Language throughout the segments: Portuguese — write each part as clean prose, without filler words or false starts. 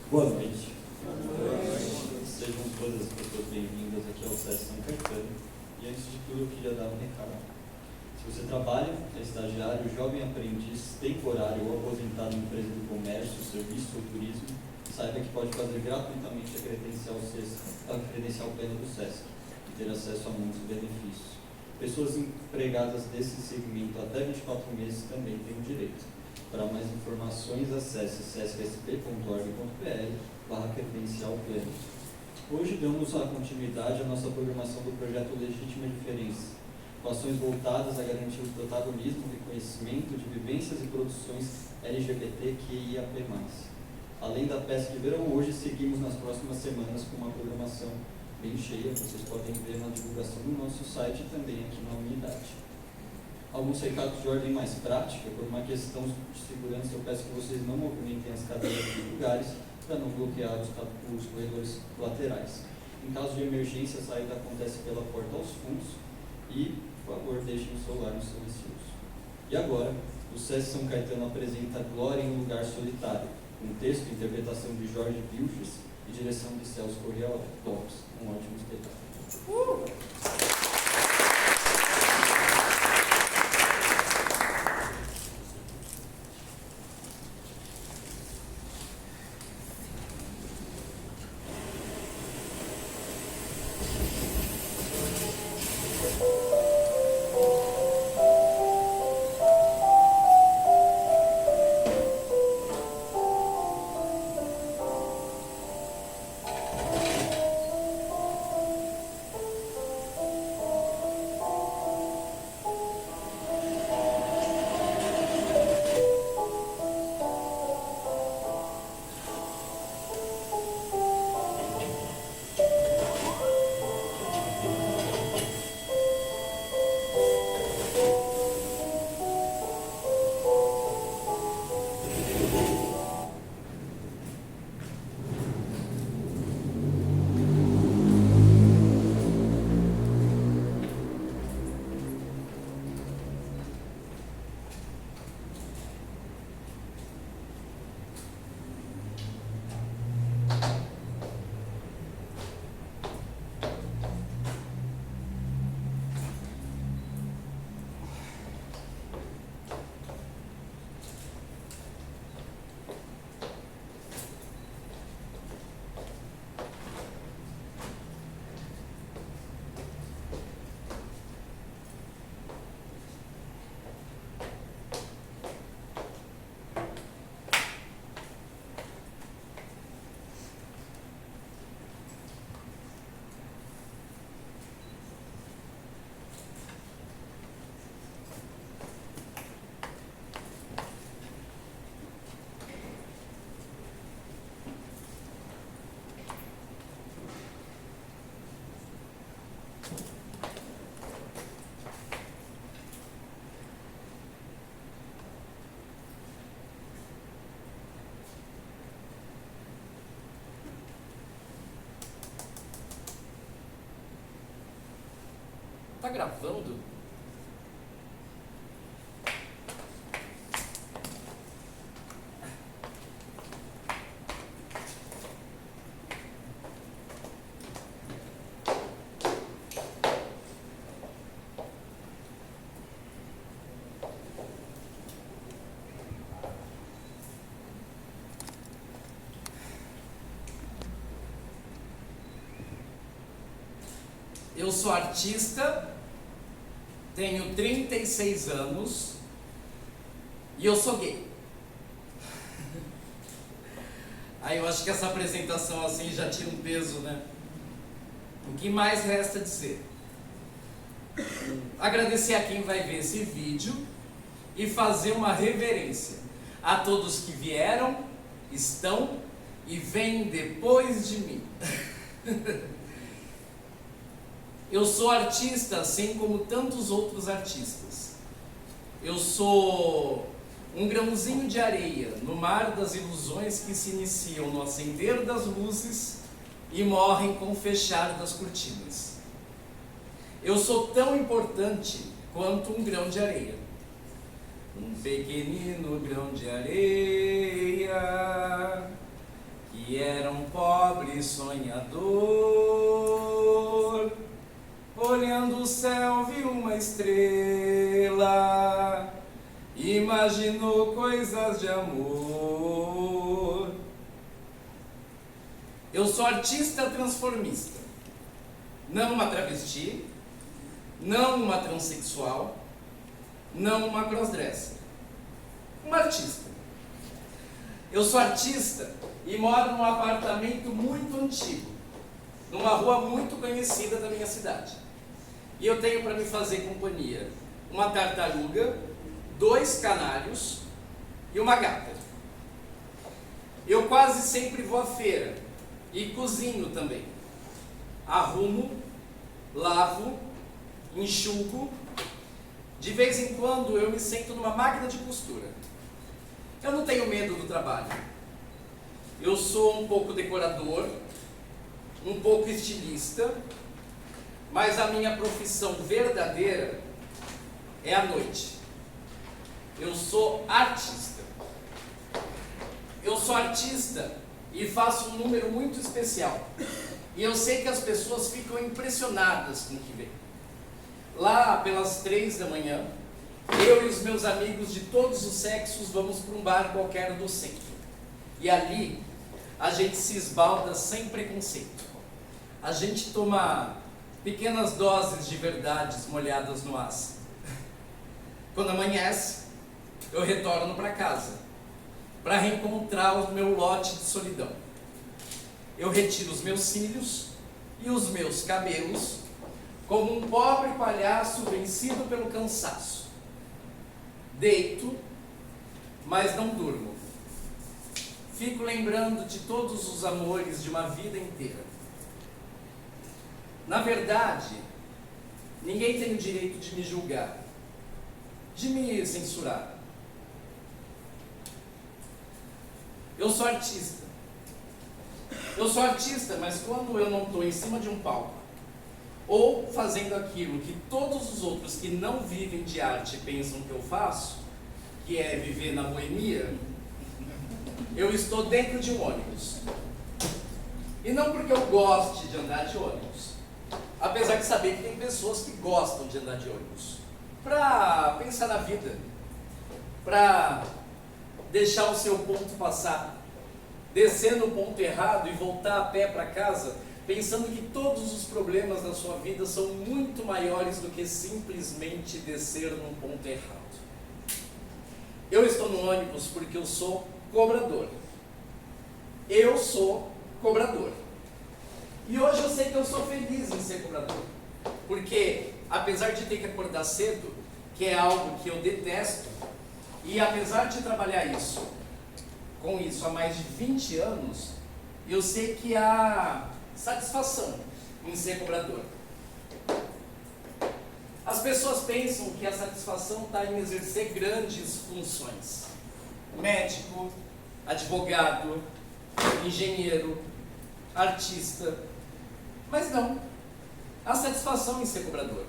Boa noite. Sejam todas as pessoas bem-vindas aqui ao SESC São Caetano. E antes de tudo, eu queria dar um recado. Se você trabalha, é estagiário, jovem aprendiz, temporário ou aposentado em empresa do comércio, serviço ou turismo, saiba que pode fazer gratuitamente a credencial plena do SESC e ter acesso a muitos benefícios. Pessoas empregadas desse segmento até 24 meses também têm o direito. Para mais informações, acesse sescsp.org.br/credencial pleno. Hoje damos a continuidade à nossa programação do projeto Legítima Diferença, com ações voltadas a garantir o protagonismo, reconhecimento de vivências e produções LGBTQIAP+. Além da peça de verão, hoje seguimos nas próximas semanas com uma programação bem cheia, vocês podem ver na divulgação do nosso site e também aqui na unidade. Alguns recados de ordem mais prática, por uma questão de segurança, eu peço que vocês não movimentem as cadeiras dos lugares para não bloquear os corredores laterais. Em caso de emergência, a saída acontece pela porta aos fundos e, por favor, deixem o celular no silencioso. E agora, o SESC São Caetano apresenta Glória em um Lugar Solitário, um texto e interpretação de Jorge Vilches e direção de Celso Correia Lopes. Um ótimo espetáculo. Tá gravando? Eu sou artista, tenho 36 anos e eu sou gay. Aí eu acho que essa apresentação assim já tira um peso, né? O que mais resta dizer? Agradecer a quem vai ver esse vídeo e fazer uma reverência a todos que vieram, estão e vêm depois de mim. Eu sou artista, assim como tantos outros artistas. Eu sou um grãozinho de areia no mar das ilusões que se iniciam no acender das luzes e morrem com o fechar das cortinas. Eu sou tão importante quanto um grão de areia. Um pequenino grão de areia que e era um pobre sonhador. Olhando o céu viu uma estrela, imaginou coisas de amor. Eu sou artista transformista, não uma travesti, não uma transexual, não uma crossdresser, uma artista. Eu sou artista e moro num apartamento muito antigo, numa rua muito conhecida da minha cidade. E eu tenho para me fazer companhia uma tartaruga, 2 canários e uma gata. Eu quase sempre vou à feira e cozinho também. Arrumo, lavo, enxugo. De vez em quando eu me sento numa máquina de costura. Eu não tenho medo do trabalho. Eu sou um pouco decorador, um pouco estilista, mas a minha profissão verdadeira é à noite. Eu sou artista. Eu sou artista e faço um número muito especial. E eu sei que as pessoas ficam impressionadas com o que vem. Lá pelas 3 da manhã, eu e os meus amigos de todos os sexos vamos para um bar qualquer do centro. E ali a gente se esbalda sem preconceito. A gente toma pequenas doses de verdades molhadas no ácido. Quando amanhece, eu retorno para casa, para reencontrar o meu lote de solidão. Eu retiro os meus cílios e os meus cabelos, como um pobre palhaço vencido pelo cansaço. Deito, mas não durmo. Fico lembrando de todos os amores de uma vida inteira. Na verdade, ninguém tem o direito de me julgar, de me censurar. Eu sou artista. Eu sou artista, mas quando eu não estou em cima de um palco, ou fazendo aquilo que todos os outros que não vivem de arte pensam que eu faço, que é viver na boemia, eu estou dentro de um ônibus. E não porque eu goste de andar de ônibus, apesar de saber que tem pessoas que gostam de andar de ônibus, para pensar na vida, para deixar o seu ponto passar, descer no ponto errado e voltar a pé para casa, pensando que todos os problemas da sua vida são muito maiores do que simplesmente descer num ponto errado. Eu estou no ônibus porque eu sou cobrador. Eu sou cobrador. E hoje eu sei que eu sou feliz em ser cobrador. Porque, apesar de ter que acordar cedo, que é algo que eu detesto, e apesar de trabalhar com isso há mais de 20 anos, eu sei que há satisfação em ser cobrador. As pessoas pensam que a satisfação está em exercer grandes funções. Médico, advogado, engenheiro, artista. Mas não. Há satisfação em ser cobrador.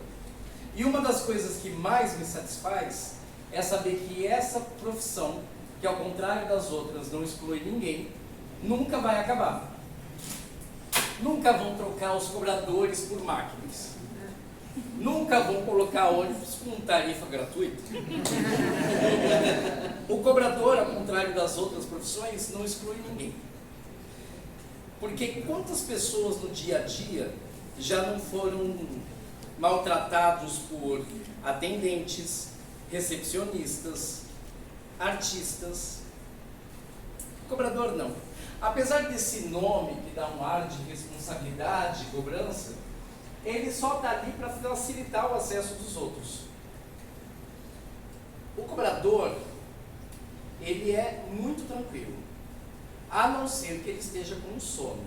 E uma das coisas que mais me satisfaz é saber que essa profissão, que ao contrário das outras não exclui ninguém, nunca vai acabar. Nunca vão trocar os cobradores por máquinas. Nunca vão colocar ônibus com tarifa gratuita. O cobrador, ao contrário das outras profissões, não exclui ninguém. Porque quantas pessoas no dia a dia já não foram maltratados por atendentes, recepcionistas, artistas? Cobrador não. Apesar desse nome que dá um ar de responsabilidade, cobrança, ele só está ali para facilitar o acesso dos outros. O cobrador, ele é muito tranquilo, a não ser que ele esteja com sono.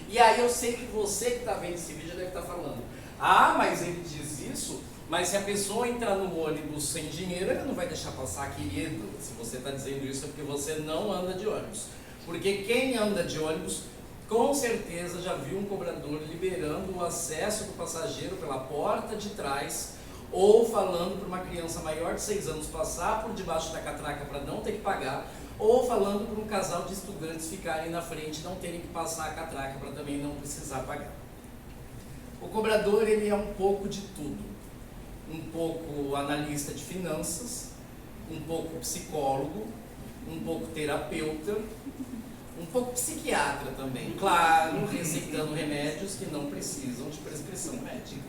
E aí eu sei que você que está vendo esse vídeo deve estar falando: ah, mas ele diz isso, mas se a pessoa entrar no ônibus sem dinheiro, ele não vai deixar passar, querido. Se você está dizendo isso é porque você não anda de ônibus. Porque quem anda de ônibus, com certeza já viu um cobrador liberando o acesso do passageiro pela porta de trás, ou falando para uma criança maior de 6 anos passar por debaixo da catraca para não ter que pagar, ou falando para um casal de estudantes ficarem na frente e não terem que passar a catraca para também não precisar pagar. O cobrador, ele é um pouco de tudo. Um pouco analista de finanças, um pouco psicólogo, um pouco terapeuta, um pouco psiquiatra também. Claro, receitando remédios que não precisam de prescrição médica.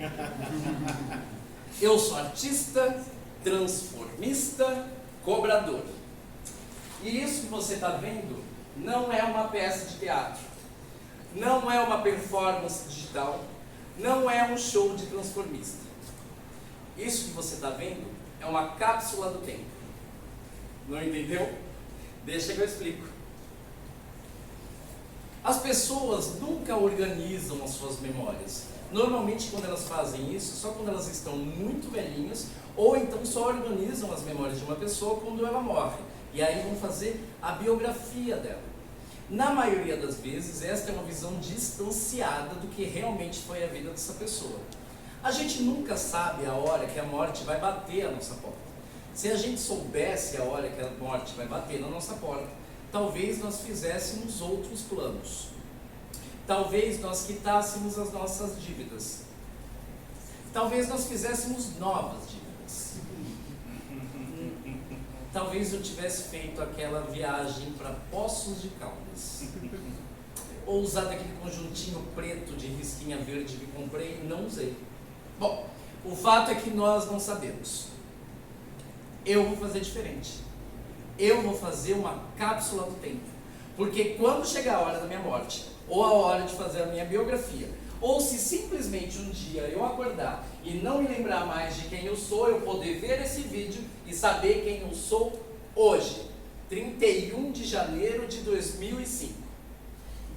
Eu sou artista, transformista, cobrador. E isso que você está vendo não é uma peça de teatro, não é uma performance digital, não é um show de transformista. Isso que você está vendo é uma cápsula do tempo. Não entendeu? Deixa que eu explico. As pessoas nunca organizam as suas memórias. Normalmente, quando elas fazem isso, só quando elas estão muito velhinhas, ou então só organizam as memórias de uma pessoa quando ela morre. E aí vão fazer a biografia dela. Na maioria das vezes, esta é uma visão distanciada do que realmente foi a vida dessa pessoa. A gente nunca sabe a hora que a morte vai bater a nossa porta. Se a gente soubesse a hora que a morte vai bater na nossa porta, talvez nós fizéssemos outros planos. Talvez nós quitássemos as nossas dívidas. Talvez nós fizéssemos novas dívidas. Talvez eu tivesse feito aquela viagem para Poços de Caldas. Ou usado aquele conjuntinho preto de risquinha verde que comprei e não usei. Bom, o fato é que nós não sabemos. Eu vou fazer diferente. Eu vou fazer uma cápsula do tempo. Porque quando chegar a hora da minha morte, ou a hora de fazer a minha biografia, ou se simplesmente um dia eu acordar e não me lembrar mais de quem eu sou, eu poder ver esse vídeo e saber quem eu sou hoje, 31 de janeiro de 2005.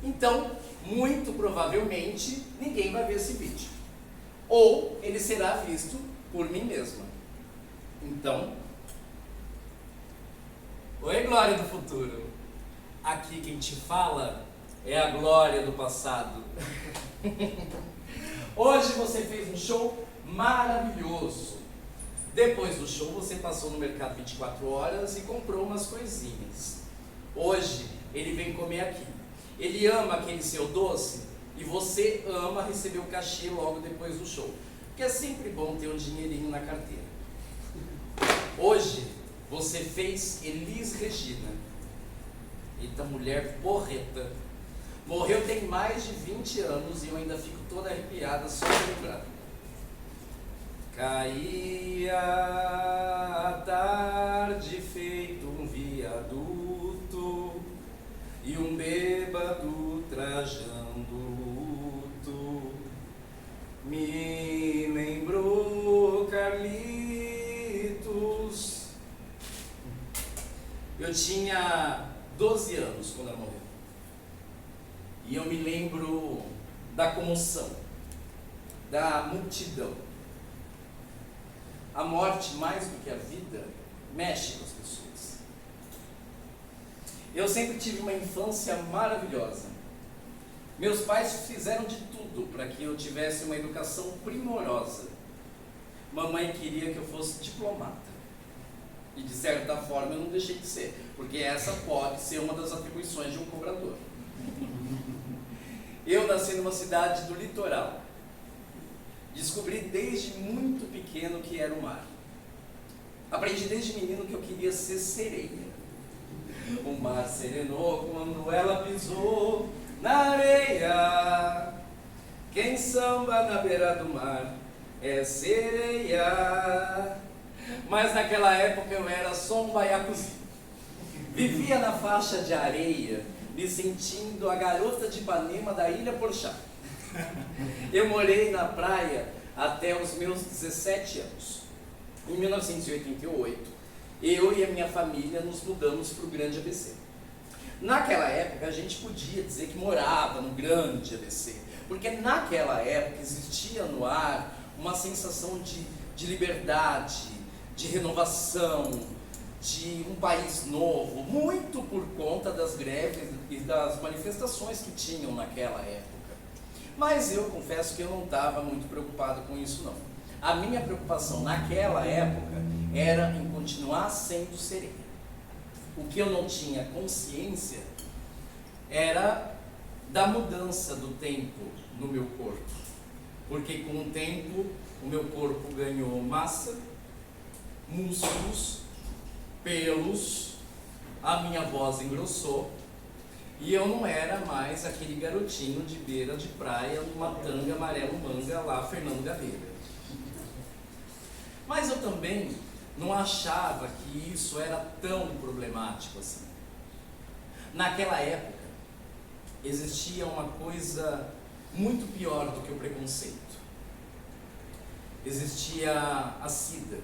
Então, muito provavelmente, ninguém vai ver esse vídeo. Ou ele será visto por mim mesma. Então, oi, Glória do futuro. Aqui quem te fala é a Glória do passado. Hoje você fez um show maravilhoso. Depois do show você passou no mercado 24 horas e comprou umas coisinhas. Hoje ele vem comer aqui. Ele ama aquele seu doce e você ama receber o cachê logo depois do show. Porque é sempre bom ter um dinheirinho na carteira. Hoje você fez Elis Regina. Eita, mulher porreta. Morreu tem mais de 20 anos e eu ainda fico toda arrepiada só de lembrar. Caía a tarde feito um viaduto e um bêbado trajando luto. Me lembrou Carlitos. Eu tinha 12 anos quando ela morreu. E eu me lembro da comoção, da multidão. A morte, mais do que a vida, mexe com as pessoas. Eu sempre tive uma infância maravilhosa. Meus pais fizeram de tudo para que eu tivesse uma educação primorosa. Mamãe queria que eu fosse diplomata. E de certa forma eu não deixei de ser, porque essa pode ser uma das atribuições de um cobrador. Eu nasci numa cidade do litoral. Descobri desde muito pequeno que era o mar. Aprendi desde menino que eu queria ser sereia. O mar serenou quando ela pisou na areia. Quem samba na beira do mar é sereia. Mas naquela época eu era só um baiacuzinho. Vivia na faixa de areia, me sentindo a garota de Ipanema da Ilha Porchá. Eu morei na praia até os meus 17 anos. Em 1988, eu e a minha família nos mudamos para o Grande ABC. Naquela época, a gente podia dizer que morava no Grande ABC, porque naquela época existia no ar uma sensação de liberdade, de renovação, de um país novo, muito por conta das greves e das manifestações que tinham naquela época. Mas eu confesso que eu não estava muito preocupado com isso não. A minha preocupação naquela época era em continuar sendo sereia. O que eu não tinha consciência era da mudança do tempo no meu corpo. Porque com o tempo o meu corpo ganhou massa, músculos, pelos, a minha voz engrossou e eu não era mais aquele garotinho de beira de praia numa tanga amarelo manga lá, Fernando Gabeira. Mas eu também não achava que isso era tão problemático assim. Naquela época existia uma coisa muito pior do que o preconceito. Existia a SIDA,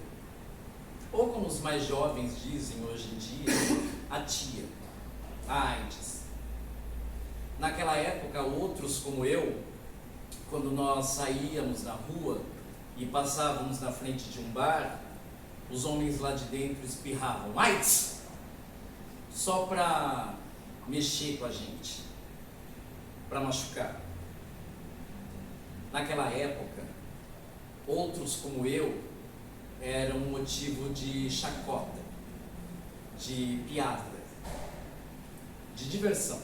ou como os mais jovens dizem hoje em dia, a tia, a AIDS. Naquela época, outros como eu, quando nós saíamos na rua e passávamos na frente de um bar, os homens lá de dentro espirravam AIDS, só para mexer com a gente, para machucar. Naquela época, outros como eu eram um motivo de chacota, de piada, de diversão.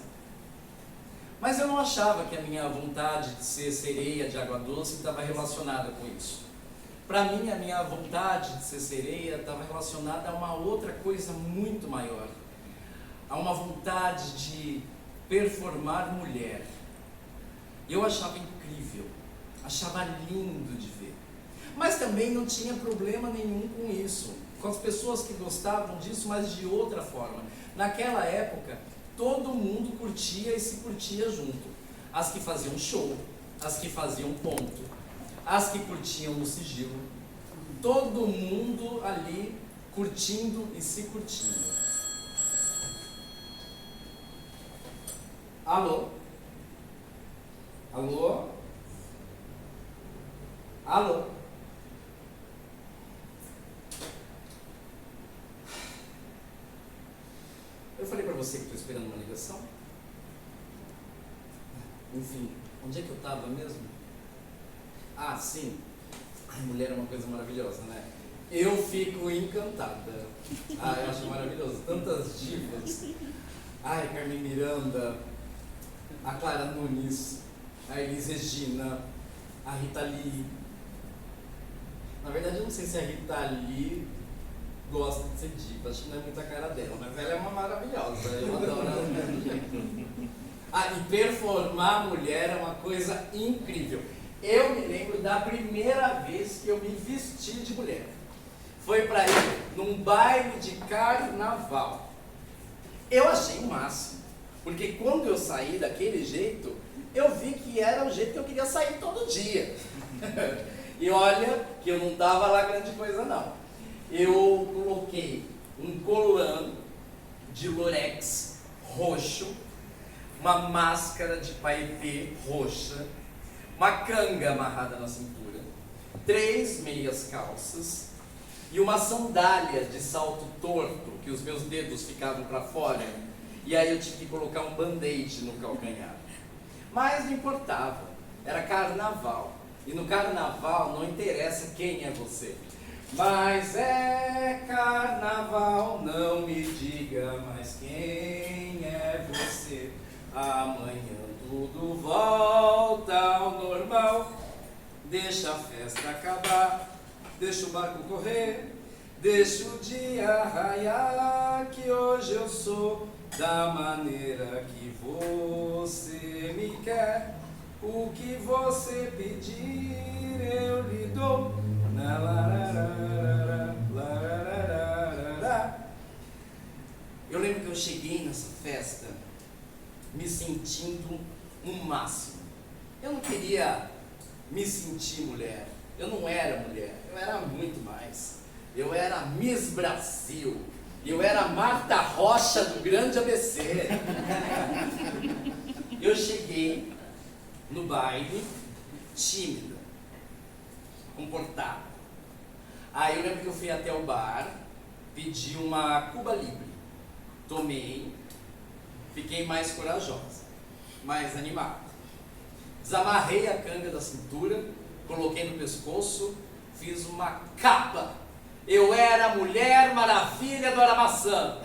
Mas eu não achava que a minha vontade de ser sereia de água doce estava relacionada com isso. Para mim, a minha vontade de ser sereia estava relacionada a uma outra coisa muito maior, a uma vontade de performar mulher. Eu achava incrível, achava lindo de ver, mas também não tinha problema nenhum com isso, com as pessoas que gostavam disso, mas de outra forma. Naquela época, todo mundo curtia e se curtia junto. As que faziam show, as que faziam ponto, as que curtiam no sigilo. Todo mundo ali curtindo e se curtindo. Alô? Alô? Alô? Eu falei pra você que estou esperando uma ligação? Enfim, onde é que eu estava mesmo? Ah, sim. Ai, mulher é uma coisa maravilhosa, né? Eu fico encantada. Ah, eu acho maravilhoso. Tantas divas. Ai, Carmen Miranda, a Clara Nunes, a Elis Regina, a Rita Lee. Na verdade, eu não sei se a Rita Lee gosta de ser diva, acho que não é muito a cara dela, mas ela é uma maravilhosa, eu adoro ela do mesmo jeito. Ah, e performar mulher é uma coisa incrível. Eu me lembro da primeira vez que eu me vesti de mulher. Foi para ir num baile de carnaval. Eu achei o máximo, porque quando eu saí daquele jeito, eu vi que era o jeito que eu queria sair todo dia. E olha que eu não tava lá grande coisa não. Eu coloquei um colã de lurex roxo, uma máscara de paetê roxa, uma canga amarrada na cintura, 3 meias calças e uma sandália de salto torto, que os meus dedos ficavam para fora, e aí eu tive que colocar um band-aid no calcanhar. Mas não importava, era carnaval, e no carnaval não interessa quem é você. Mas é carnaval, não me diga mais quem é você. Amanhã tudo volta ao normal. Deixa a festa acabar, deixa o barco correr, deixa o dia raiar, que hoje eu sou da maneira que você me quer. O que você pedir eu lhe dou. Eu lembro que eu cheguei nessa festa me sentindo um máximo. Eu não queria me sentir mulher, eu não era mulher, eu era muito mais. Eu era Miss Brasil, eu era Marta Rocha do Grande ABC. Eu cheguei no baile tímida, comportada. Aí eu lembro que eu fui até o bar, pedi uma Cuba Libre, tomei, fiquei mais corajosa, mais animada. Desamarrei a canga da cintura, coloquei no pescoço, fiz uma capa. Eu era a Mulher Maravilha do Aramaçã.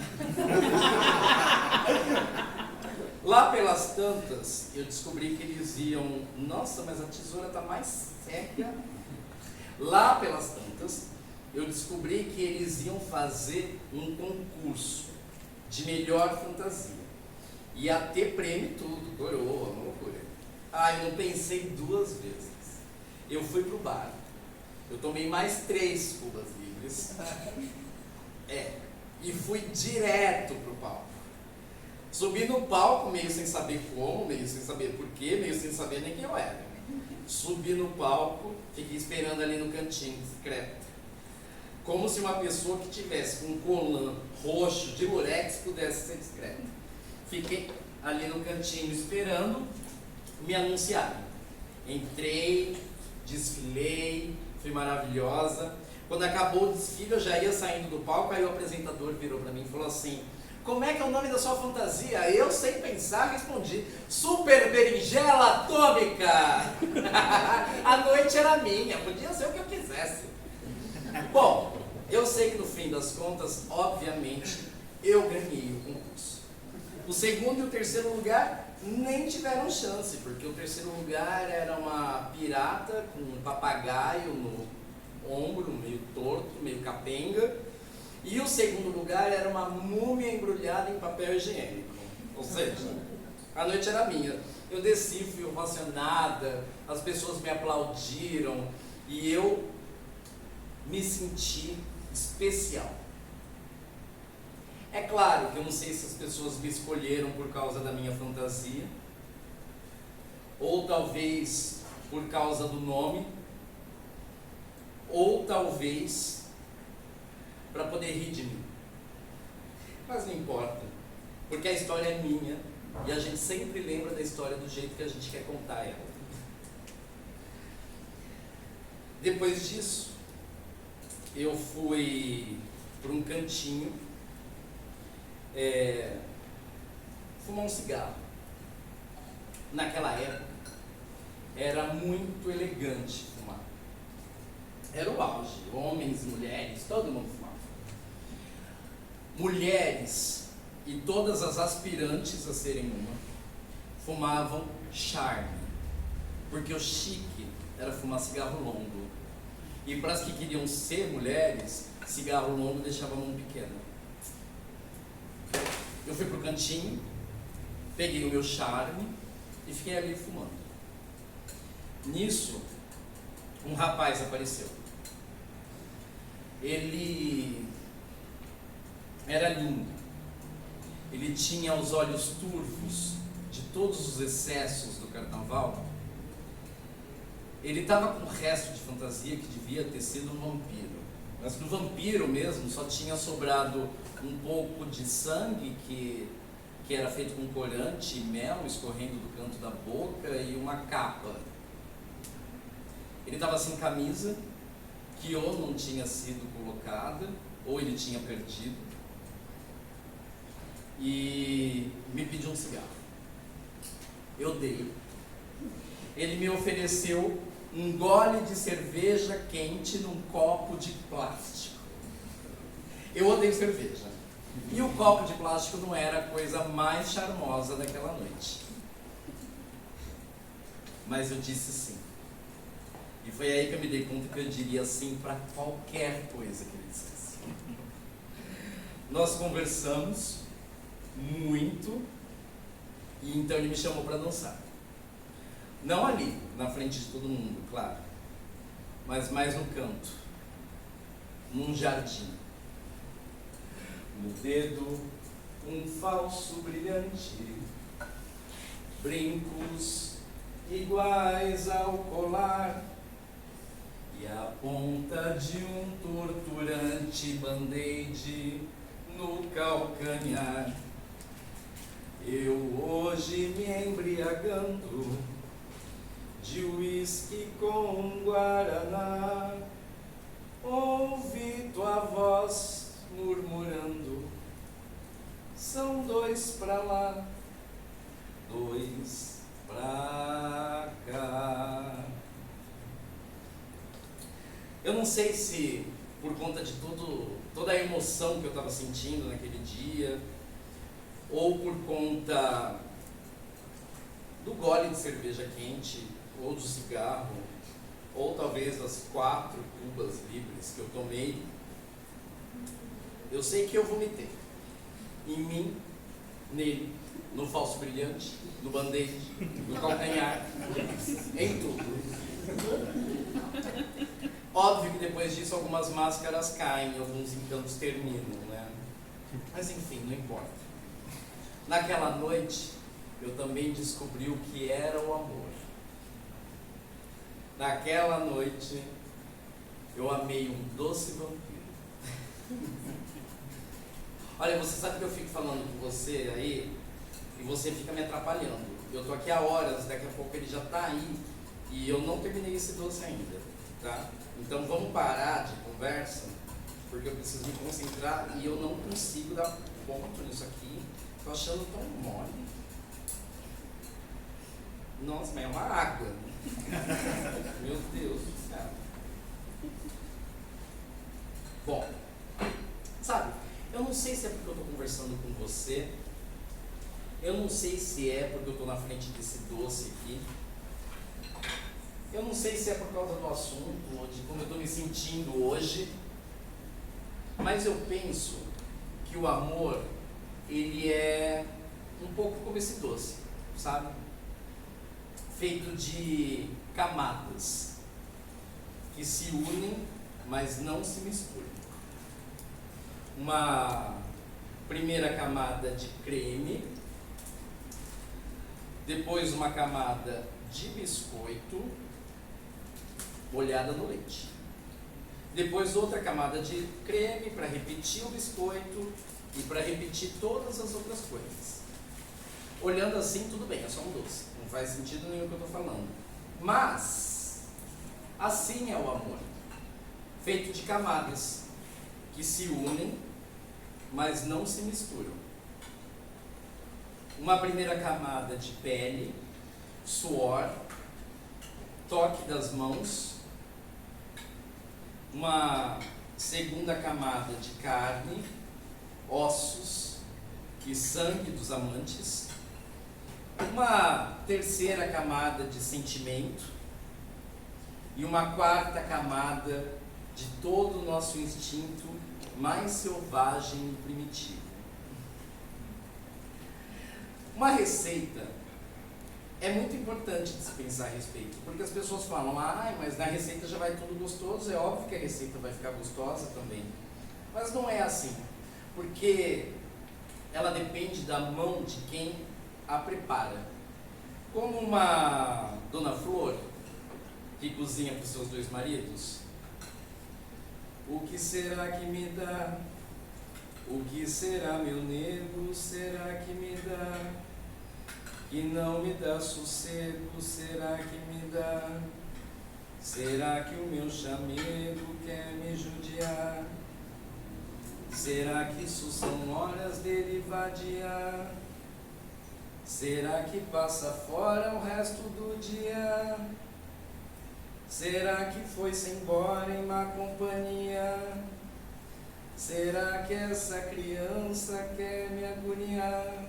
Lá pelas tantas, eu descobri que eles iam... Nossa, mas a tesoura está mais cega. Lá pelas tantas, eu descobri que eles iam fazer um concurso de melhor fantasia. Ia ter prêmio e tudo, coroa, uma loucura. Eu não pensei 2 vezes. Eu fui pro bar. Eu tomei mais 3 cubas livres. E fui direto pro palco. Subi no palco, meio sem saber como, meio sem saber porquê, meio sem saber nem quem eu era. Subi no palco, fiquei esperando ali no cantinho, discreto. Como se uma pessoa que tivesse um colã roxo de lurex pudesse ser discreta. Fiquei ali no cantinho esperando me anunciarem. Entrei, desfilei, fui maravilhosa. Quando acabou o desfile, eu já ia saindo do palco, aí o apresentador virou para mim e falou assim: como é que é o nome da sua fantasia? Eu, sem pensar, respondi: Super Berinjela Atômica! A noite era minha, podia ser o que eu quisesse. Bom, eu sei que no fim das contas, obviamente, eu ganhei o concurso. O segundo e o terceiro lugar nem tiveram chance, porque o terceiro lugar era uma pirata com um papagaio no ombro, meio torto, meio capenga. E o segundo lugar era uma múmia embrulhada em papel higiênico. Ou seja, a noite era minha. Eu desci, fui ovacionada, as pessoas me aplaudiram e eu me senti especial. É claro que eu não sei se as pessoas me escolheram por causa da minha fantasia, ou talvez por causa do nome, ou talvez para poder rir de mim. Mas não importa, porque a história é minha e a gente sempre lembra da história do jeito que a gente quer contar ela. Depois disso, eu fui para um cantinho fumar um cigarro. Naquela época, era muito elegante fumar. Era o auge, homens, mulheres, todo mundo fumava. Mulheres e todas as aspirantes a serem uma fumavam charme, porque o chique era fumar cigarro longo. E para as que queriam ser mulheres, cigarro longo deixava a mão pequena. Eu fui pro cantinho, peguei o meu charme e fiquei ali fumando. Nisso, um rapaz apareceu. Ele era lindo. Ele tinha os olhos turvos de todos os excessos do carnaval. Ele estava com um resto de fantasia que devia ter sido um vampiro. Mas do vampiro mesmo só tinha sobrado um pouco de sangue que era feito com corante e mel escorrendo do canto da boca e uma capa. Ele estava sem camisa, que ou não tinha sido colocada, ou ele tinha perdido. E me pediu um cigarro. Eu dei. Ele me ofereceu um gole de cerveja quente num copo de plástico. Eu odeio cerveja. E o copo de plástico não era a coisa mais charmosa daquela noite. Mas eu disse sim. E foi aí que eu me dei conta que eu diria sim para qualquer coisa que ele dissesse. Nós conversamos muito e então ele me chamou para dançar. Não ali, na frente de todo mundo, claro, mas mais no canto, num jardim. No dedo, um falso brilhante, brincos iguais ao colar e a ponta de um torturante band-aid no calcanhar. Eu hoje me embriagando de uísque com guaraná, ouvi tua voz murmurando: são 2 pra lá, 2 pra cá. Eu não sei se por conta de toda a emoção que eu estava sentindo naquele dia, ou por conta do gole de cerveja quente, ou do cigarro, ou talvez das 4 cubas livres que eu tomei, eu sei que eu vomitei. Em mim, nele, no falso brilhante, no band-aid, no calcanhar, em tudo. Óbvio que depois disso algumas máscaras caem, alguns encantos terminam, né? Mas enfim, não importa. Naquela noite, eu também descobri o que era o amor. Naquela noite, eu amei um doce vampiro. Olha, você sabe que eu fico falando com você aí, e você fica me atrapalhando. Eu tô aqui há horas, daqui a pouco ele já tá aí, e eu não terminei esse doce ainda, tá? Então vamos parar de conversa, porque eu preciso me concentrar e eu não consigo dar ponto nisso aqui. Tô achando tão mole. Nossa, mas é uma água. Meu Deus do céu. Bom, sabe, eu não sei se é porque eu tô conversando com você, eu não sei se é porque eu tô na frente desse doce aqui, eu não sei se é por causa do assunto ou de como eu estou me sentindo hoje, mas eu penso que o amor, ele é um pouco como esse doce, sabe? Feito de camadas que se unem, mas não se misturam. Uma primeira camada de creme, depois uma camada de biscoito molhada no leite. Depois outra camada de creme para repetir o biscoito e para repetir todas as outras coisas. Olhando assim, tudo bem, é só um doce. Não faz sentido nenhum o que eu estou falando. Mas, assim é o amor. Feito de camadas que se unem, mas não se misturam. Uma primeira camada de pele, suor, toque das mãos. Uma segunda camada de carne, ossos e sangue dos amantes. Uma terceira camada de sentimento. E uma quarta camada de todo o nosso instinto mais selvagem e primitivo. Uma receita é muito importante de se pensar a respeito, porque as pessoas falam, mas na receita já vai tudo gostoso, é óbvio que a receita vai ficar gostosa também. Mas não é assim, porque ela depende da mão de quem a prepara. Como uma Dona Flor, que cozinha para os seus 2 maridos. O que será que me dá? O que será, meu nego, será que me dá? Que não me dá sossego, será que me dá? Será que o meu chamego quer me judiar? Será que isso são horas dele vadiar? Será que passa fora o resto do dia? Será que foi-se embora em má companhia? Será que essa criança quer me agoniar?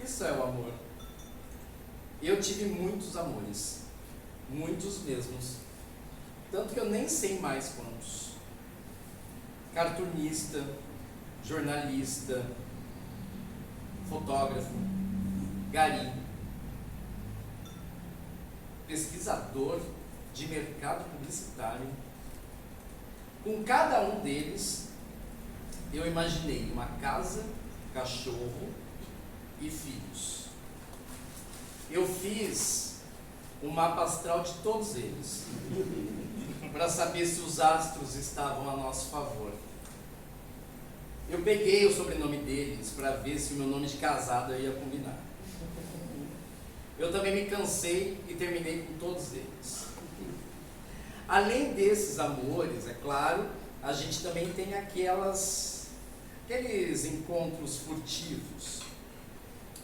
Isso é o amor. Eu tive muitos amores, muitos mesmos, tanto que eu nem sei mais quantos. Cartunista, jornalista, fotógrafo, gari, pesquisador de mercado publicitário. Com cada um deles, eu imaginei uma casa, cachorro e filhos. Eu fiz um mapa astral de todos eles, para saber se os astros estavam a nosso favor. Eu peguei o sobrenome deles para ver se o meu nome de casado ia combinar. Eu também me cansei e terminei com todos eles. Além desses amores, é claro, a gente também tem aqueles encontros furtivos,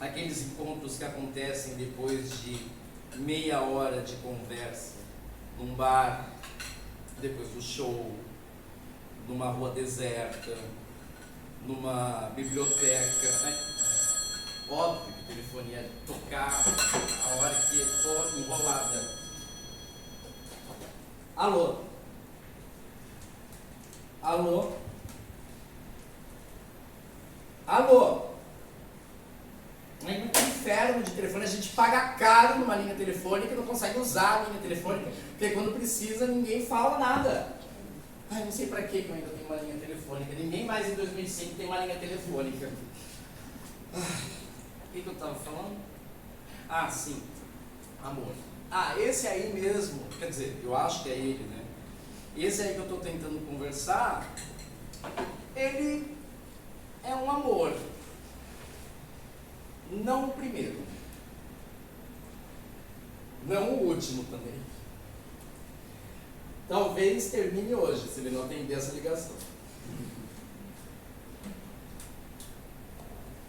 aqueles encontros que acontecem depois de meia hora de conversa, num bar, depois do show, numa rua deserta, numa biblioteca, né? Óbvio que o telefone ia tocar a hora que for enrolada. Alô? Alô? Alô? Mas muito inferno de telefone, a gente paga caro numa linha telefônica e não consegue usar a linha telefônica, porque quando precisa ninguém fala nada. Ai, não sei pra que eu ainda tenho uma linha telefônica, ninguém mais em 2005 tem uma linha telefônica. O que eu estava falando? Ah, sim, amor. Ah, esse aí mesmo, quer dizer, eu acho que é ele, né? Esse aí que eu estou tentando conversar, ele é um amor. Não o primeiro. Não o último também. Talvez termine hoje, se ele não atender essa ligação.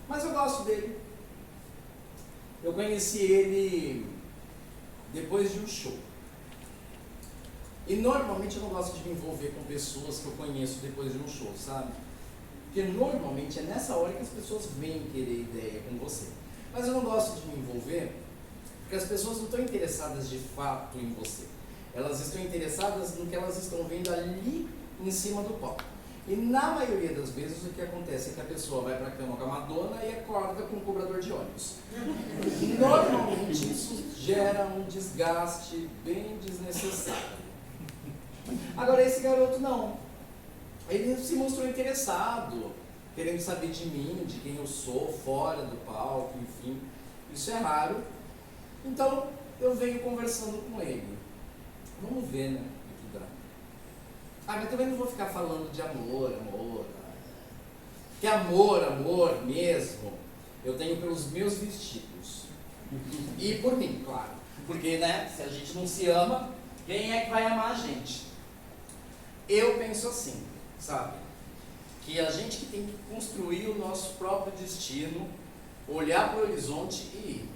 Mas eu gosto dele. Eu conheci ele depois de um show. E normalmente eu não gosto de me envolver com pessoas que eu conheço depois de um show, sabe? Porque normalmente é nessa hora que as pessoas vêm querer ideia com você. Mas eu não gosto de me envolver porque as pessoas não estão interessadas de fato em você. Elas estão interessadas no que elas estão vendo ali em cima do palco. E na maioria das vezes o que acontece é que a pessoa vai para a cama com a Madonna e acorda com um cobrador de ônibus. Normalmente isso gera um desgaste bem desnecessário. Agora esse garoto não. Ele se mostrou interessado, querendo saber de mim, de quem eu sou, fora do palco, enfim. Isso é raro. Então eu venho conversando com ele. Vamos ver, né, o que dá. Ah, mas também não vou ficar falando de amor. Que amor mesmo, eu tenho pelos meus vestidos. E por mim, claro. Porque, né, se a gente não se ama, quem é que vai amar a gente? Eu penso assim, sabe? Que a gente que tem que construir o nosso próprio destino, olhar para o horizonte e ir.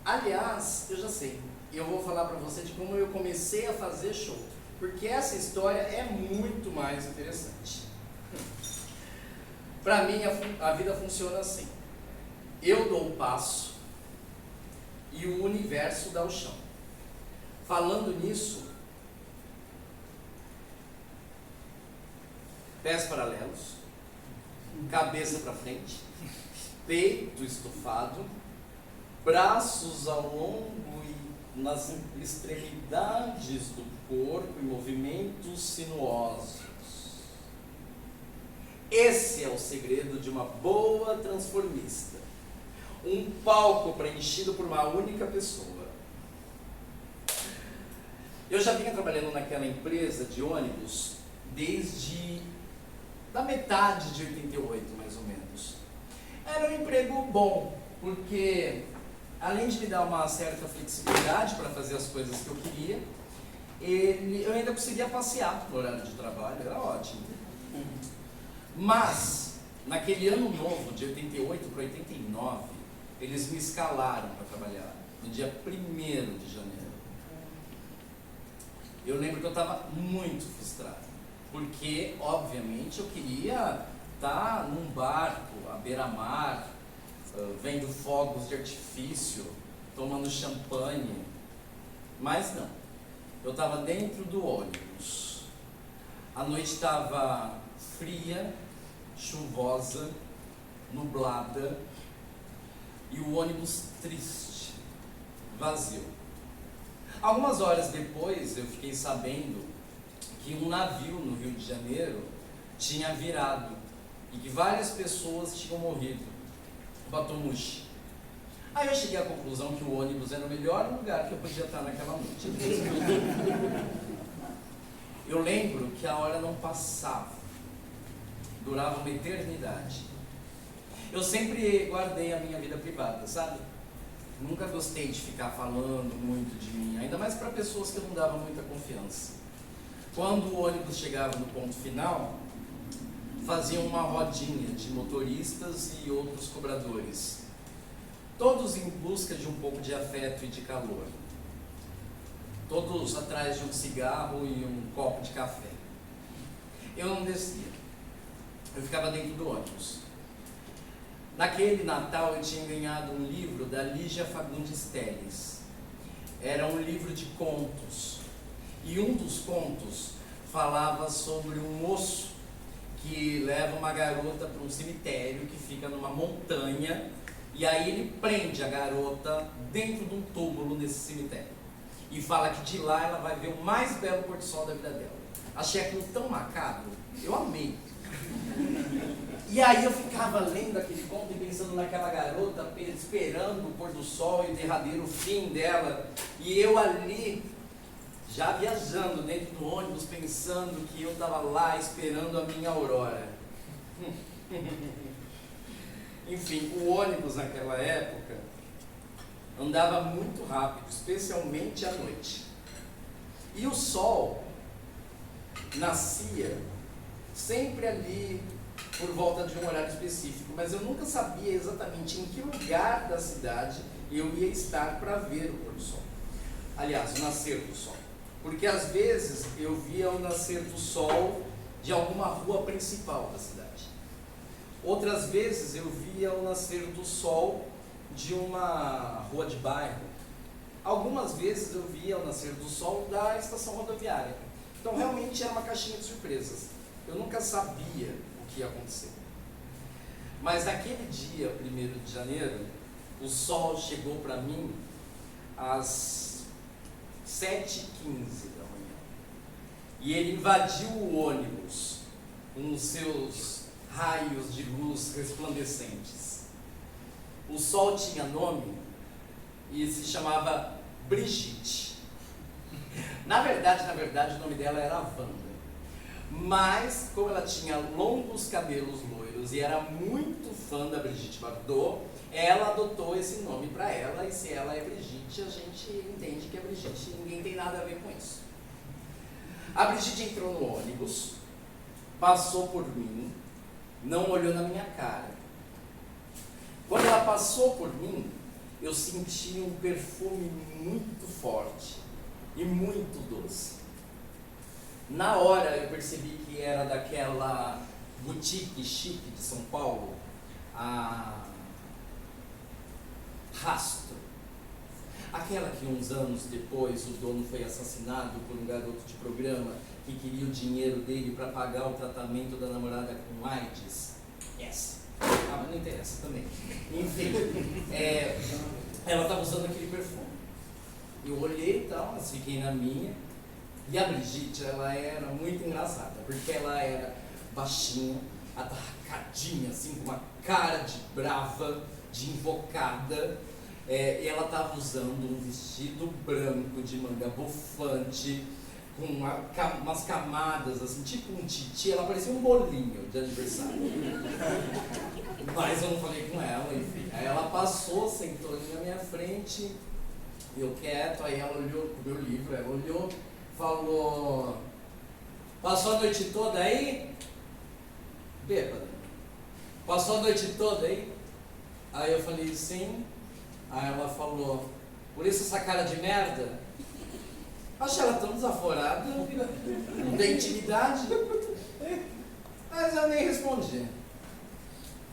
Aliás, eu já sei, eu vou falar para você de como eu comecei a fazer show, porque essa história é muito mais interessante. Para mim, a vida funciona assim. Eu dou um passo e o universo dá o chão. Falando nisso, pés paralelos, cabeça para frente, peito estufado, braços ao longo e nas extremidades do corpo e movimentos sinuosos. Esse é o segredo de uma boa transformista. Um palco preenchido por uma única pessoa. Eu já vinha trabalhando naquela empresa de ônibus desde da metade de 88, mais ou menos. Era um emprego bom, porque além de me dar uma certa flexibilidade para fazer as coisas que eu queria, eu ainda conseguia passear no horário de trabalho, era ótimo. Mas, naquele ano novo, de 88 para 89, eles me escalaram para trabalhar, no dia 1º de janeiro. Eu lembro que eu estava muito frustrado, porque, obviamente, eu queria estar num barco, à beira-mar, vendo fogos de artifício, tomando champanhe, mas não. Eu estava dentro do ônibus. A noite estava fria, chuvosa, nublada e o ônibus triste, vazio. Algumas horas depois eu fiquei sabendo que um navio no Rio de Janeiro tinha virado e que várias pessoas tinham morrido. Batomushi. Aí eu cheguei à conclusão que o ônibus era o melhor lugar que eu podia estar naquela noite. Eu lembro que a hora não passava, durava uma eternidade. Eu sempre guardei a minha vida privada, sabe? Nunca gostei de ficar falando muito de mim, ainda mais para pessoas que eu não dava muita confiança. Quando o ônibus chegava no ponto final, faziam uma rodinha de motoristas e outros cobradores, todos em busca de um pouco de afeto e de calor. todos atrás de um cigarro e um copo de café. Eu não descia, eu ficava dentro do ônibus. Naquele Natal eu tinha ganhado um livro da Lígia Fagundes Telles. Era um livro de contos. E um dos contos falava sobre um moço que leva uma garota para um cemitério que fica numa montanha, e aí ele prende a garota dentro de um túmulo nesse cemitério. E fala que de lá ela vai ver o mais belo pôr do sol da vida dela. Achei aquilo tão macabro, eu amei. E aí eu ficava lendo aquele conto e pensando naquela garota, esperando o pôr do sol e o derradeiro fim dela. E eu ali, já viajando dentro do ônibus, pensando que eu estava lá esperando a minha aurora. Enfim, o ônibus naquela época andava muito rápido, especialmente à noite. E o sol nascia sempre ali por volta de um horário específico, mas eu nunca sabia exatamente em que lugar da cidade eu ia estar para ver o pôr do sol. Aliás, o nascer do sol. Porque às vezes eu via o nascer do sol de alguma rua principal da cidade. Outras vezes eu via o nascer do sol de uma rua de bairro. Algumas vezes eu via o nascer do sol da estação rodoviária. Então realmente era uma caixinha de surpresas. Eu nunca sabia o que ia acontecer. Mas naquele dia, 1º de janeiro, o sol chegou para mim às 7h15 da manhã. E ele invadiu o ônibus com os seus raios de luz resplandecentes. O sol tinha nome e se chamava Brigitte. Na verdade, o nome dela era Wanda. Mas, como ela tinha longos cabelos loiros e era muito fã da Brigitte Bardot, ela adotou esse nome para ela, e se ela é Brigitte, a gente entende que é Brigitte, ninguém tem nada a ver com isso. A Brigitte entrou no ônibus, passou por mim, não olhou na minha cara. Quando ela passou por mim, eu senti um perfume muito forte e muito doce. Na hora eu percebi que era daquela boutique chique de São Paulo, a Rastro. Aquela que uns anos depois o dono foi assassinado por um garoto de programa que queria o dinheiro dele para pagar o tratamento da namorada com AIDS. Essa. Ah, mas não interessa também. Enfim, ela estava usando aquele perfume. Eu olhei e tal, mas fiquei na minha. E a Brigitte, ela era muito engraçada, porque ela era baixinha, atarracadinha, assim, com uma cara de brava, de invocada. E ela estava usando um vestido branco de manga bufante, com umas camadas, assim, tipo um titi. Ela parecia um bolinho de aniversário. Mas eu não falei com ela, enfim. Aí ela passou, sentou ali na minha frente, eu quieto, aí ela olhou pro meu livro, ela olhou, falou: passou a noite toda aí? Bêbada. Passou a noite toda aí? Aí eu falei, sim. Aí ela falou: por isso essa cara de merda? Achei ela tão desaforada, não tem intimidade. Mas eu nem respondi.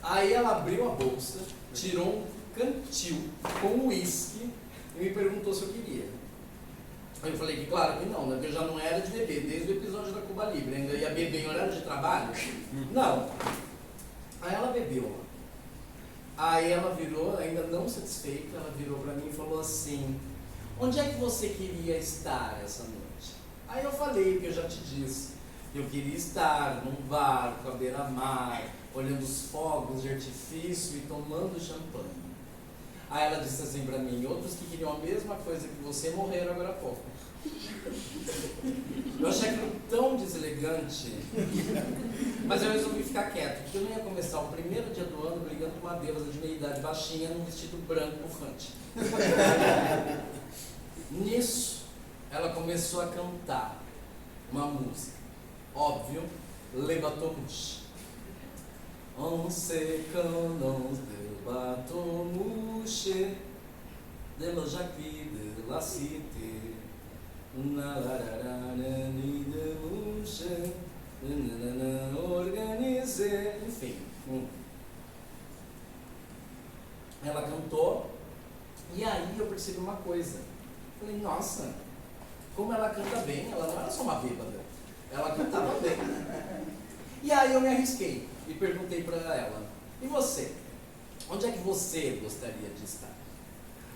Aí ela abriu a bolsa, tirou um cantil com uísque e me perguntou se eu queria. Aí eu falei que claro que não, né? Porque eu já não era de beber desde o episódio da Cuba Libre. Ainda ia beber em horário de trabalho? Não. Aí ela bebeu. Aí ela virou, ainda não satisfeita, ela virou pra mim e falou assim: onde é que você queria estar essa noite? Aí eu falei, que eu já te disse, eu queria estar num barco à beira-mar, olhando os fogos de artifício e tomando champanhe. Aí ela disse assim pra mim: outros que queriam a mesma coisa que você morreram agora há pouco. Eu achei aquilo tão deselegante, mas eu resolvi ficar quieto, porque eu não ia começar o primeiro dia do ano brigando com uma deusa de meia idade baixinha num vestido branco bufante. Nisso, ela começou a cantar uma música, óbvio, Le Bateau Mouche. On se connaît de bateau mouche, de la Jacqueline de la cité, Organize, enfim. Ela cantou e aí eu percebi uma coisa. Falei, nossa, como ela canta bem, ela não era só uma bêbada, ela cantava bem. E aí eu me arrisquei e perguntei para ela, e você? Onde é que você gostaria de estar?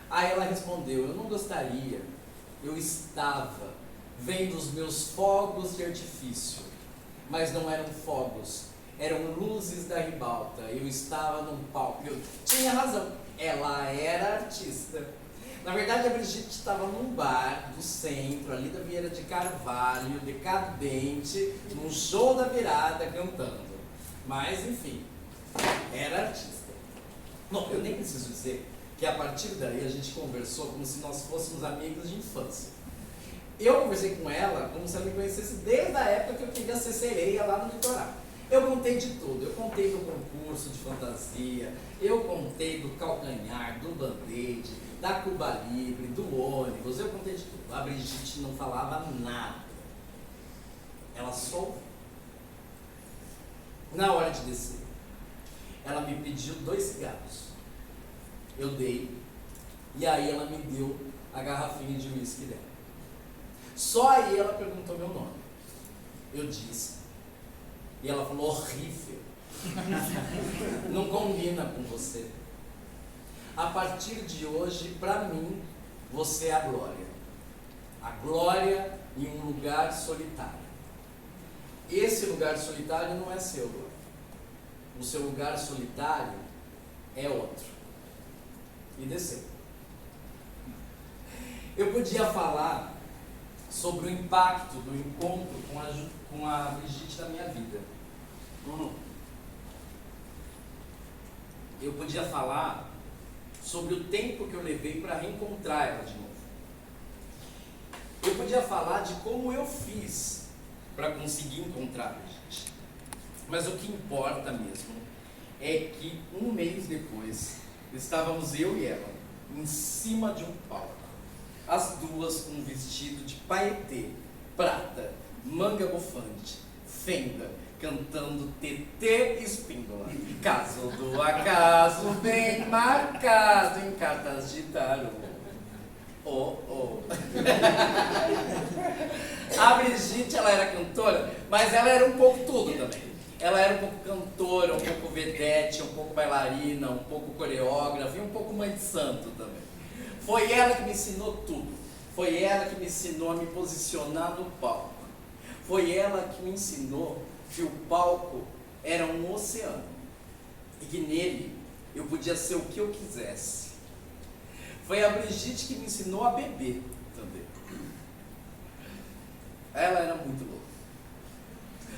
Aí ela respondeu, eu não gostaria, eu estava vendo os meus fogos de artifício, mas não eram fogos, eram luzes da ribalta, eu estava num palco. Eu tinha razão, ela era artista. Na verdade, a Brigitte estava num bar do centro, ali da Vieira de Carvalho, decadente, num show da virada, cantando. Mas, enfim, era artista. Bom, eu nem preciso dizer que a partir daí a gente conversou como se nós fôssemos amigos de infância. Eu conversei com ela como se ela me conhecesse desde a época que eu queria ser sereia lá no litoral. Eu contei de tudo, eu contei do concurso de fantasia, eu contei do calcanhar, do band-aid, da Cuba Libre, do ônibus, eu contei de tudo. A Brigitte não falava nada. Ela só ouvia. Na hora de descer, ela me pediu 2 cigarros. Eu dei, e aí ela me deu a garrafinha de uísque dela. Só aí ela perguntou meu nome. Eu disse. E ela falou, horrível. Não combina com você. A partir de hoje, para mim, você é a glória. A glória em um lugar solitário. Esse lugar solitário não é seu, Glória. O seu lugar solitário é outro. E desceu. Eu podia falar sobre o impacto do encontro com a Brigitte na minha vida. Eu podia falar sobre o tempo que eu levei para reencontrar ela de novo. Eu podia falar de como eu fiz para conseguir encontrar a Brigitte. Mas o que importa mesmo é que 1 mês depois estávamos eu e ela em cima de um palco. As duas com um vestido de paetê, prata, manga bufante, fenda, cantando TT Espíndola. Caso do acaso bem marcado em cartas de tarô. A Brigitte, ela era cantora, mas ela era um pouco tudo também. Ela era um pouco cantora, um pouco vedete, um pouco bailarina, um pouco coreógrafa e um pouco mãe de santo também. Foi ela que me ensinou tudo. Foi ela que me ensinou a me posicionar no palco. Foi ela que me ensinou que o palco era um oceano e que nele eu podia ser o que eu quisesse. Foi a Brigitte que me ensinou a beber também. Ela era muito louca.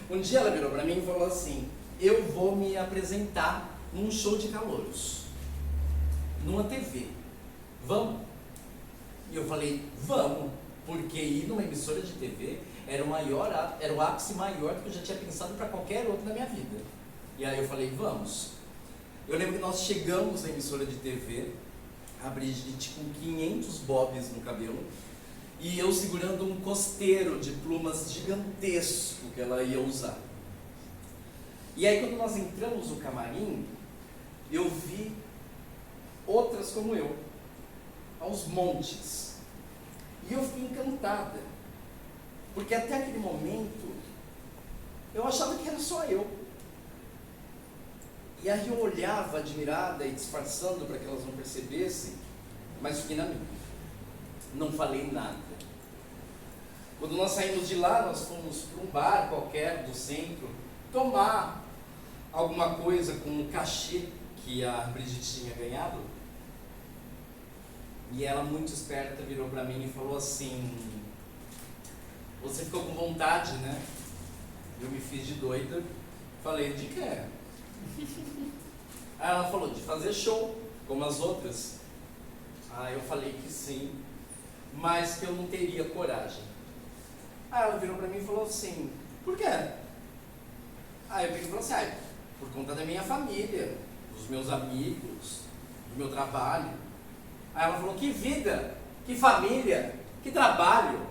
Um dia ela virou para mim e falou assim, eu vou me apresentar num show de calouros, numa TV. Vamos? E eu falei, vamos, porque ir numa emissora de TV era o ápice maior do que eu já tinha pensado para qualquer outro na minha vida. E aí eu falei, vamos. Eu lembro que nós chegamos na emissora de TV, a Brigitte com 500 bobs no cabelo, e eu segurando um costeiro de plumas gigantesco que ela ia usar. E aí quando nós entramos no camarim, eu vi outras como eu, aos montes. E eu fiquei encantada, porque até aquele momento eu achava que era só eu. E aí eu olhava admirada e disfarçando para que elas não percebessem, mas fiquei na minha. Não falei nada. Quando nós saímos de lá, nós fomos para um bar qualquer do centro tomar alguma coisa com o cachê que a Brigitte tinha ganhado. E ela, muito esperta, virou para mim e falou assim, você ficou com vontade, né? Eu me fiz de doida, falei, de quê? Aí ela falou, de fazer show, como as outras. Aí eu falei que sim, mas que eu não teria coragem. Aí ela virou pra mim e falou assim, por quê? Aí eu peguei e falei assim, por conta da minha família, dos meus amigos, do meu trabalho. Aí ela falou, que vida, que família, que trabalho.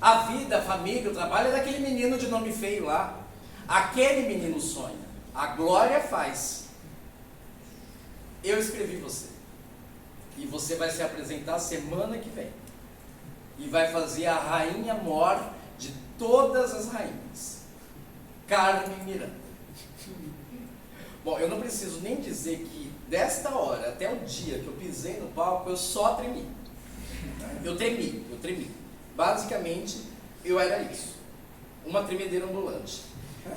A vida, a família, o trabalho é daquele menino de nome feio lá. Aquele menino sonha. A Glória faz. Eu escrevi você. E você vai se apresentar semana que vem. E vai fazer a rainha mor de todas as rainhas. Carmen Miranda. Bom, eu não preciso nem dizer que desta hora até o dia que eu pisei no palco, eu só tremi. Eu tremi. Basicamente, eu era isso. Uma tremedeira ambulante.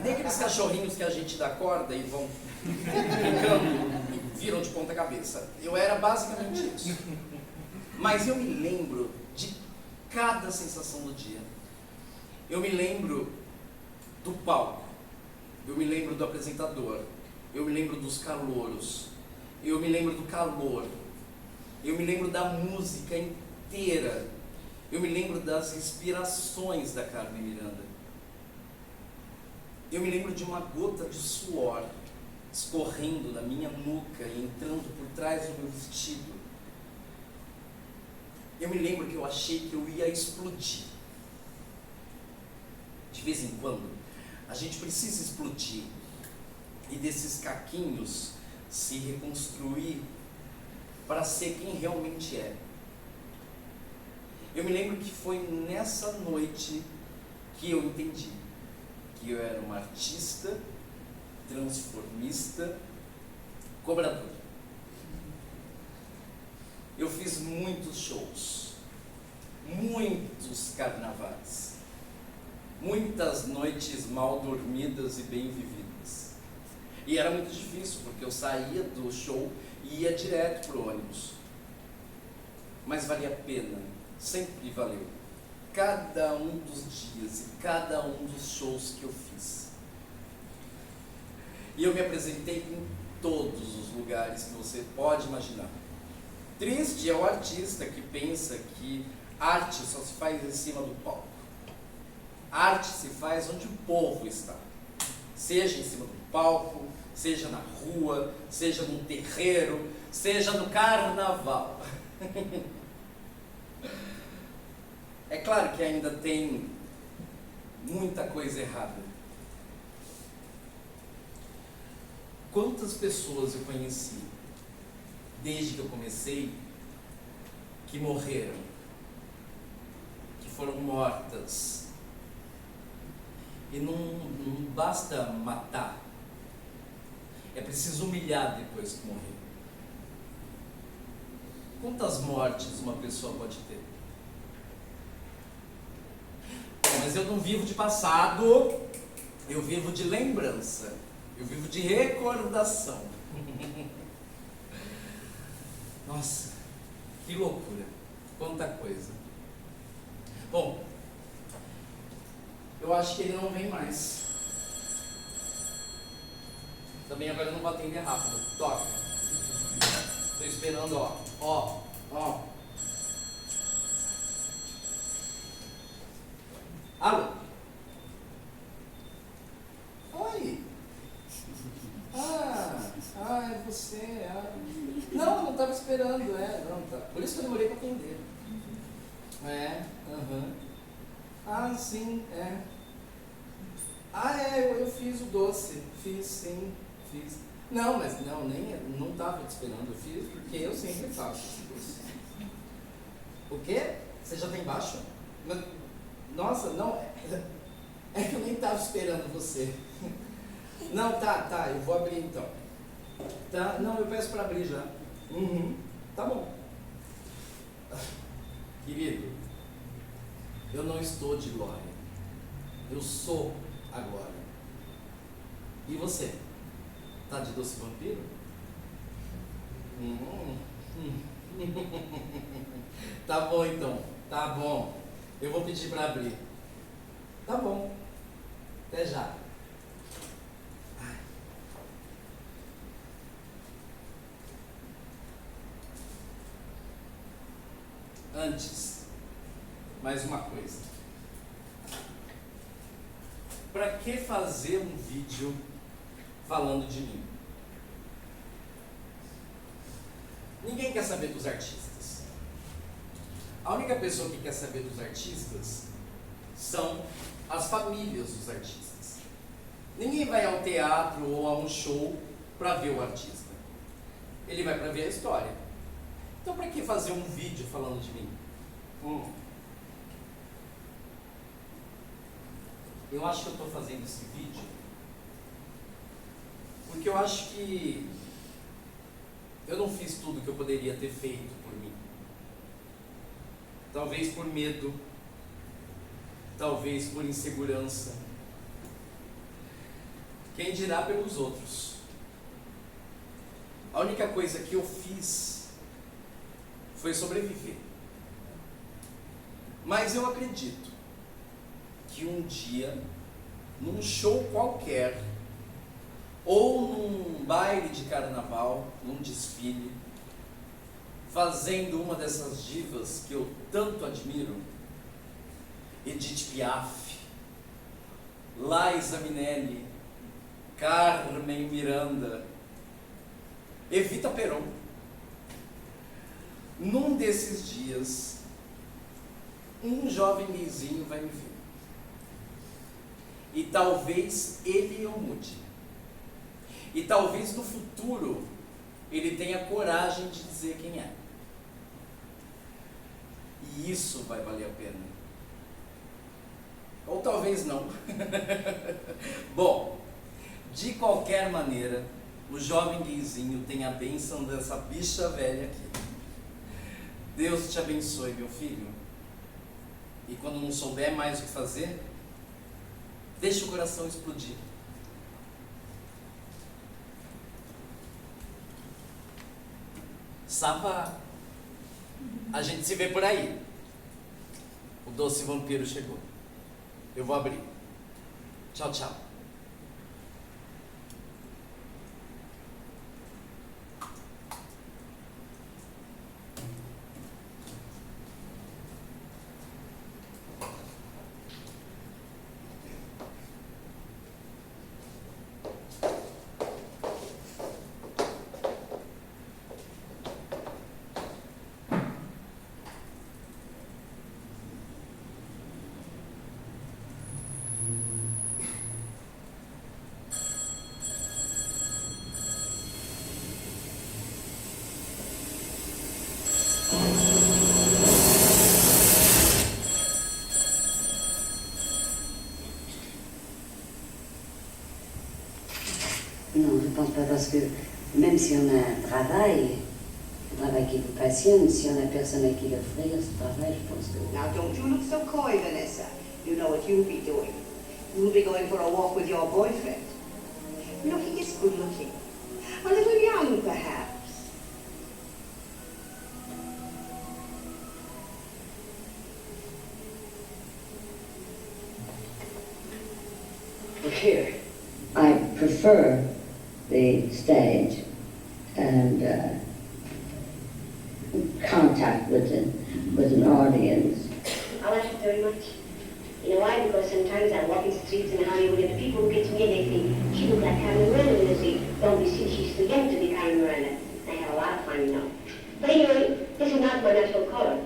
Nem aqueles cachorrinhos que a gente dá corda e vão brincando e viram de ponta cabeça. Eu era basicamente isso. Mas eu me lembro de cada sensação do dia. Eu me lembro do palco. Eu me lembro do apresentador. Eu me lembro dos calouros. Eu me lembro do calor. Eu me lembro da música inteira. Eu me lembro das inspirações da Carmen Miranda. Eu me lembro de uma gota de suor escorrendo na minha nuca e entrando por trás do meu vestido. Eu me lembro que eu achei que eu ia explodir. De vez em quando, a gente precisa explodir e desses caquinhos se reconstruir para ser quem realmente é. Eu me lembro que foi nessa noite que eu entendi que eu era uma artista, transformista, cobradora. Eu fiz muitos shows, muitos carnavais, muitas noites mal dormidas e bem vividas. E era muito difícil, porque eu saía do show e ia direto pro ônibus. Mas valia a pena, sempre valeu. Cada um dos dias e cada um dos shows que eu fiz. E eu me apresentei em todos os lugares que você pode imaginar. Triste é o artista que pensa que arte só se faz em cima do palco. Arte se faz onde o povo está. Seja em cima do palco, seja na rua, seja num terreiro, seja no carnaval. É claro que ainda tem muita coisa errada. Quantas pessoas eu conheci, desde que eu comecei, que morreram, que foram mortas. E não basta matar, é preciso humilhar depois que morrer. Quantas mortes uma pessoa pode ter? Mas eu não vivo de passado, eu vivo de lembrança, eu vivo de recordação. Nossa, que loucura, quanta coisa. Bom, eu acho que ele não vem mais. Também agora eu não vou atender rápido, toca. Estou esperando, ó. Alô? Oi? É você. Não estava esperando, não tá. Por isso que eu demorei para atender. Sim, eu fiz o doce. Fiz. Não, mas não estava te esperando. Eu fiz porque eu sempre faço esse doce. O quê? Você já tem baixo? Nossa, não, é que eu nem estava esperando você. Não, tá, eu vou abrir então. Tá, não, eu peço para abrir já. Tá bom. Querido, eu não estou de glória. Eu sou a glória. E você? Tá de doce vampiro? Tá bom então, tá bom. Eu vou pedir para abrir. Tá bom. Até já. Antes, mais uma coisa. Para que fazer um vídeo falando de mim? Ninguém quer saber dos artistas. A única pessoa que quer saber dos artistas são as famílias dos artistas. Ninguém vai ao teatro ou a um show para ver o artista. Ele vai para ver a história. Então, para que fazer um vídeo falando de mim? Eu acho que eu estou fazendo esse vídeo porque eu acho que eu não fiz tudo que eu poderia ter feito por mim. Talvez por medo, talvez por insegurança. Quem dirá pelos outros? A única coisa que eu fiz foi sobreviver. Mas eu acredito que um dia, num show qualquer, ou num baile de carnaval, num desfile, fazendo uma dessas divas que eu tanto admiro, Edith Piaf, Liza Minnelli, Carmen Miranda, Evita Peron. Num desses dias, um jovem gayzinho vai me ver. E talvez ele eu mude. E talvez no futuro ele tenha coragem de dizer quem é. E isso vai valer a pena. Ou talvez não. Bom, de qualquer maneira, o jovem gayzinho tem a bênção dessa bicha velha aqui. Deus te abençoe, meu filho. E quando não souber mais o que fazer, deixa o coração explodir. Sava, a gente se vê por aí. O doce vampiro chegou. Eu vou abrir. Tchau, tchau. Non, je ne pense pas, parce que même si on a un travail qui vous passionne, si on n'a personne à qui l'offrir, ce travail, je pense que... Now, don't you look so coy, Vanessa. You know what you'll be doing. You'll be going for a walk with your boyfriend. Look, he is good looking. A little young, perhaps. Here, I prefer the stage and contact with an audience. I like it very much. You know why? Because sometimes I walk in the streets in Hollywood and the people who get to me and they think, she looks like Carmen Miranda, and they say, don't be silly, she's too young to be Carmen Miranda. I have a lot of fun, you know. But anyway, this is not my natural color.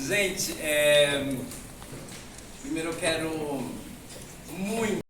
Gente, primeiro eu quero muito